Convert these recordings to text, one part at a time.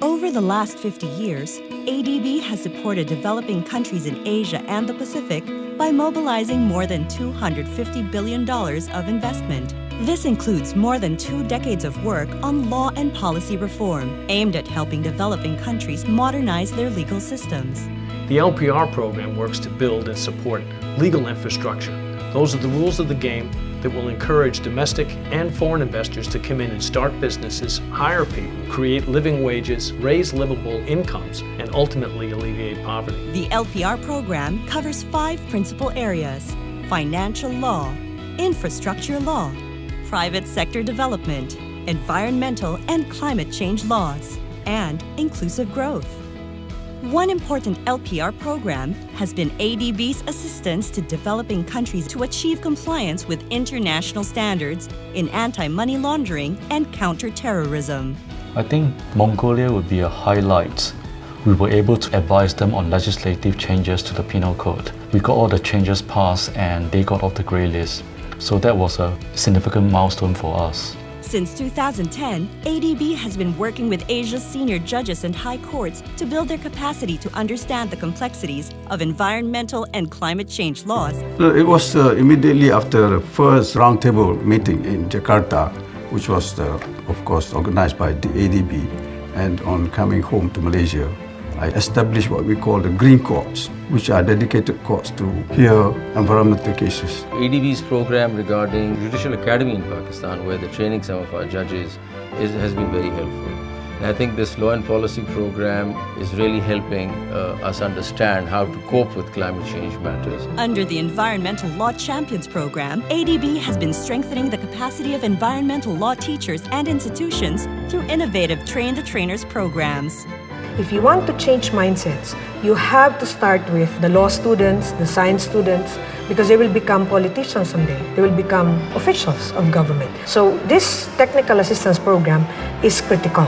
Over the last 50 years, ADB has supported developing countries in Asia and the Pacific by mobilizing more than $250 billion of investment. This includes more than 2 decades of work on law and policy reform, aimed at helping developing countries modernize their legal systems. The LPR program works to build and support legal infrastructure. Those are the rules of the game that will encourage domestic and foreign investors to come in and start businesses, hire people, create living wages, raise livable incomes, and ultimately alleviate poverty. The LPR program covers 5 principal areas: financial law, infrastructure law, private sector development, environmental and climate change laws, and inclusive growth. One important LPR program has been ADB's assistance to developing countries to achieve compliance with international standards in anti-money laundering and counter-terrorism. I think Mongolia would be a highlight. We were able to advise them on legislative changes to the penal code. We got all the changes passed and they got off the grey list. So that was a significant milestone for us. Since 2010, ADB has been working with Asia's senior judges and high courts to build their capacity to understand the complexities of environmental and climate change laws. It was immediately after the first roundtable meeting in Jakarta, which was, of course, organized by the ADB. And on coming home to Malaysia, I established what we call the Green Courts, which are dedicated courts to hear environmental cases. ADB's program regarding Judicial Academy in Pakistan, where they're training some of our judges, has been very helpful. And I think this law and policy program is really helping us understand how to cope with climate change matters. Under the Environmental Law Champions program, ADB has been strengthening the capacity of environmental law teachers and institutions through innovative train-the-trainers programs. If you want to change mindsets, you have to start with the law students, the science students, because they will become politicians someday. They will become officials of government. So this technical assistance program is critical.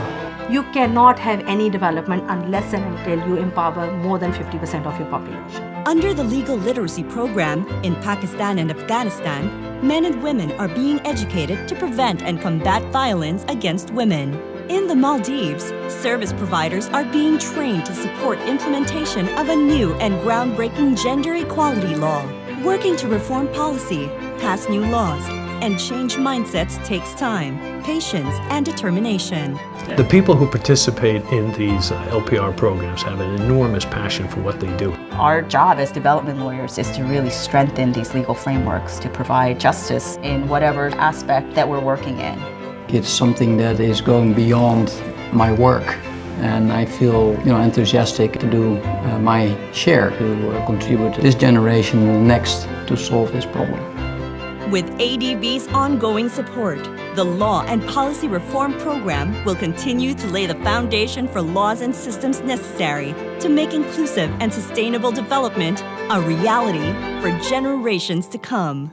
You cannot have any development unless and until you empower more than 50% of your population. Under the legal literacy program in Pakistan and Afghanistan, men and women are being educated to prevent and combat violence against women. In the Maldives, service providers are being trained to support implementation of a new and groundbreaking gender equality law. Working to reform policy, pass new laws, and change mindsets takes time, patience, and determination. The people who participate in these LPR programs have an enormous passion for what they do. Our job as development lawyers is to really strengthen these legal frameworks to provide justice in whatever aspect that we're working in. It's something that is going beyond my work, and I feel enthusiastic to do my share to contribute to this generation and the next to solve this problem. With ADB's ongoing support, the Law and Policy Reform Program will continue to lay the foundation for laws and systems necessary to make inclusive and sustainable development a reality for generations to come.